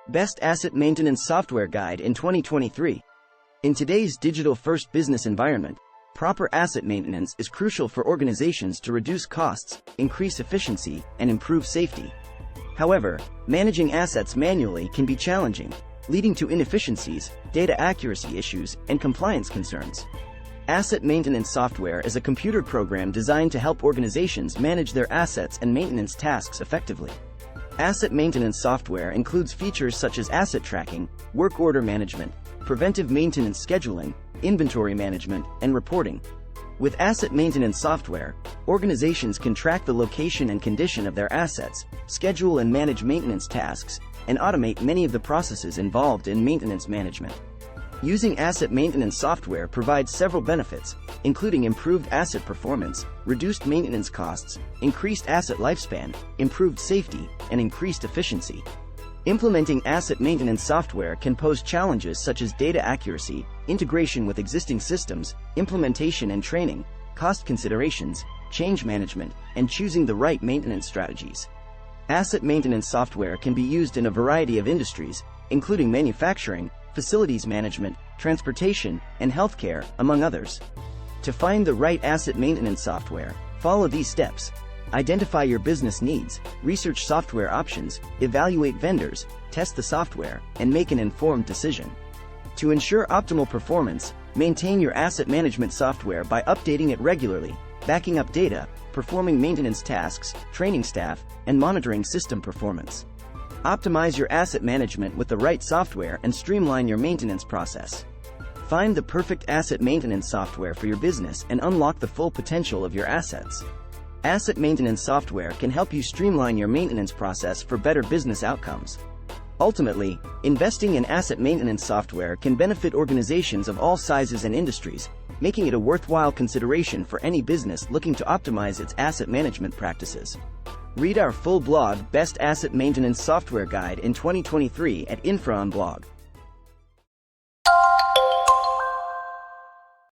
Best Asset Maintenance Software Guide in 2023. In today's digital-first business environment, proper asset maintenance is crucial for organizations to reduce costs, increase efficiency, and improve safety. However, managing assets manually can be challenging, leading to inefficiencies, data accuracy issues, and compliance concerns. Asset maintenance software is a computer program designed to help organizations manage their assets and maintenance tasks effectively. Asset maintenance software includes features such as asset tracking, work order management, preventive maintenance scheduling, inventory management, and reporting. With asset maintenance software, organizations can track the location and condition of their assets, schedule and manage maintenance tasks, and automate many of the processes involved in maintenance management. Using asset maintenance software provides several benefits, including improved asset performance, reduced maintenance costs, increased asset lifespan, improved safety, and increased efficiency. Implementing asset maintenance software can pose challenges such as data accuracy, integration with existing systems, implementation and training, cost considerations, change management, and choosing the right maintenance strategies. Asset maintenance software can be used in a variety of industries, including manufacturing, facilities management, transportation, and healthcare, among others. To find the right asset maintenance software, follow these steps. Identify your business needs, research software options, evaluate vendors, test the software, and make an informed decision. To ensure optimal performance, maintain your asset management software by updating it regularly, backing up data, performing maintenance tasks, training staff, and monitoring system performance. Optimize your asset management with the right software and streamline your maintenance process. Find the perfect asset maintenance software for your business and unlock the full potential of your assets. Asset maintenance software can help you streamline your maintenance process for better business outcomes. Ultimately, investing in asset maintenance software can benefit organizations of all sizes and industries, making it a worthwhile consideration for any business looking to optimize its asset management practices. Read our full blog, Best Asset Maintenance Software Guide in 2023 at Infra on blog.